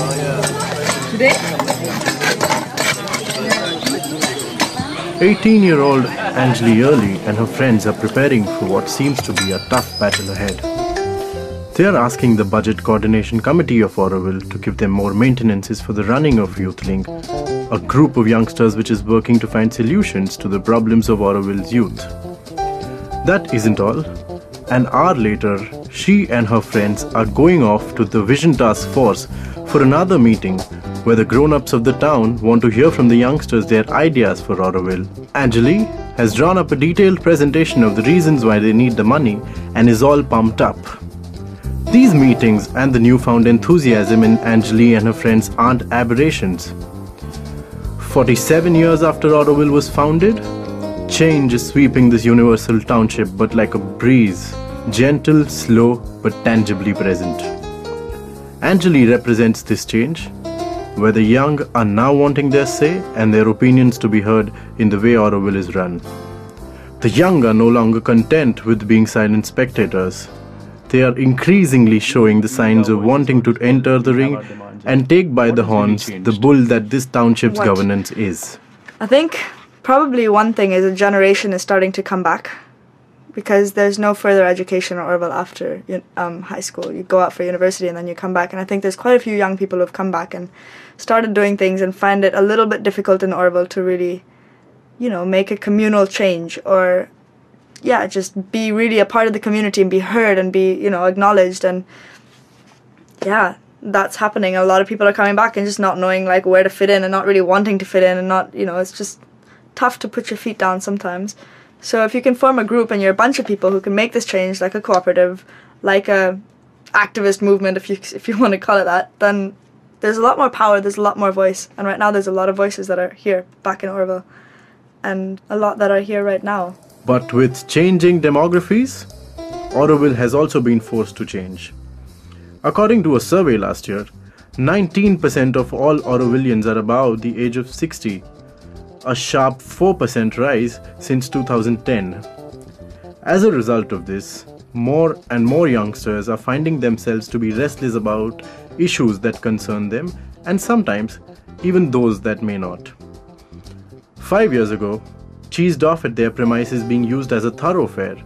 Today? 18-year-old Angeli Early and her friends are preparing for what seems to be a tough battle ahead. They are asking the Budget Coordination Committee of Auroville to give them more maintenances for the running of YouthLink, a group of youngsters which is working to find solutions to the problems of Auroville's youth. That isn't all. An hour later, she and her friends are going off to the Vision Task Force for another meeting where the grown-ups of the town want to hear from the youngsters their ideas for Auroville. Angeli has drawn up a detailed presentation of the reasons why they need the money and is all pumped up. These meetings and the newfound enthusiasm in Angeli and her friends aren't aberrations. 47 years after Auroville was founded, change is sweeping this universal township, but like a breeze, gentle, slow, but tangibly present. Angeli represents this change, where the young are now wanting their say and their opinions to be heard in the way Auroville is run. The young are no longer content with being silent spectators. They are increasingly showing the signs of wanting to enter the ring and take by the horns the bull that this township's governance is. I think probably one thing is a generation is starting to come back because there's no further education in Auroville after high school. You go out for university and then you come back. And I think there's quite a few young people who have come back and started doing things and find it a little bit difficult in Auroville to really, make a communal change or just be really a part of the community and be heard and be, acknowledged. And that's happening. A lot of people are coming back and just not knowing where to fit in and not really wanting to fit in and not, it's just tough to put your feet down sometimes. So if you can form a group and you're a bunch of people who can make this change, like a cooperative, like a activist movement, if you want to call it that, then there's a lot more power, there's a lot more voice. And right now there's a lot of voices that are here back in Auroville and a lot that are here right now. But with changing demographies, Auroville has also been forced to change. According to a survey last year, 19% of all Aurovillians are above the age of 60, a sharp 4% rise since 2010. As a result of this, more and more youngsters are finding themselves to be restless about issues that concern them and sometimes even those that may not. 5 years ago, cheesed off at their premises being used as a thoroughfare,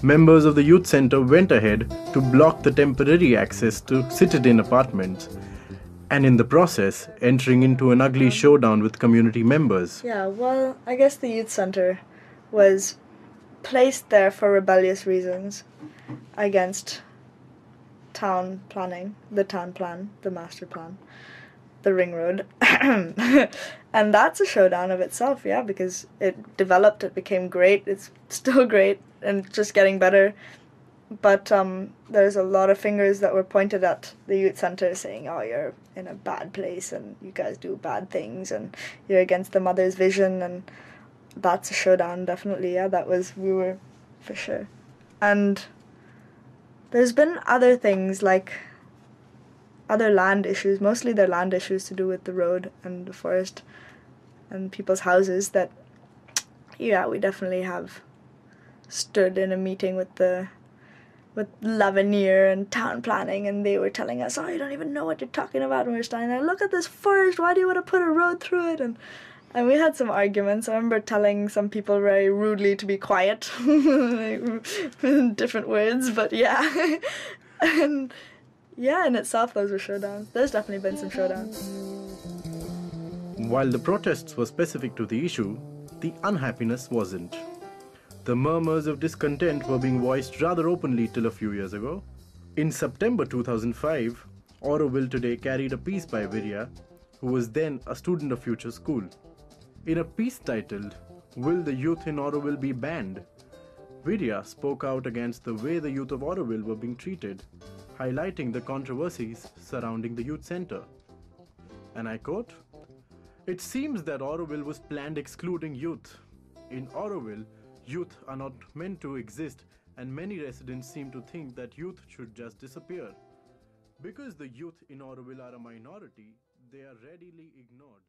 members of the youth center went ahead to block the temporary access to citadine apartments, and in the process, entering into an ugly showdown with community members. Yeah, well, I guess the youth center was placed there for rebellious reasons against town planning, the town plan, the master plan, the ring road. And that's a showdown of itself, because it developed, it became great, it's still great and just getting better. But there's a lot of fingers that were pointed at the youth center saying, oh, you're in a bad place and you guys do bad things and you're against the mother's vision, and that's a showdown, definitely. We were for sure. And there's been other things like other land issues, mostly they're land issues to do with the road and the forest and people's houses that, we definitely have stood in a meeting with Lavenier and town planning, and they were telling us, oh, you don't even know what you're talking about, and we were standing there, look at this forest, why do you want to put a road through it? And we had some arguments. I remember telling some people very rudely to be quiet, different words, but and in itself those were showdowns. There's definitely been some showdowns. While the protests were specific to the issue, the unhappiness wasn't. The murmurs of discontent were being voiced rather openly till a few years ago. In September 2005, Auroville Today carried a piece by Virya, who was then a student of Future School. In a piece titled, Will the Youth in Auroville Be Banned?, Virya spoke out against the way the youth of Auroville were being treated, highlighting the controversies surrounding the youth center. And I quote, "It seems that Auroville was planned excluding youth. In Auroville, youth are not meant to exist, and many residents seem to think that youth should just disappear. Because the youth in Auroville are a minority, they are readily ignored."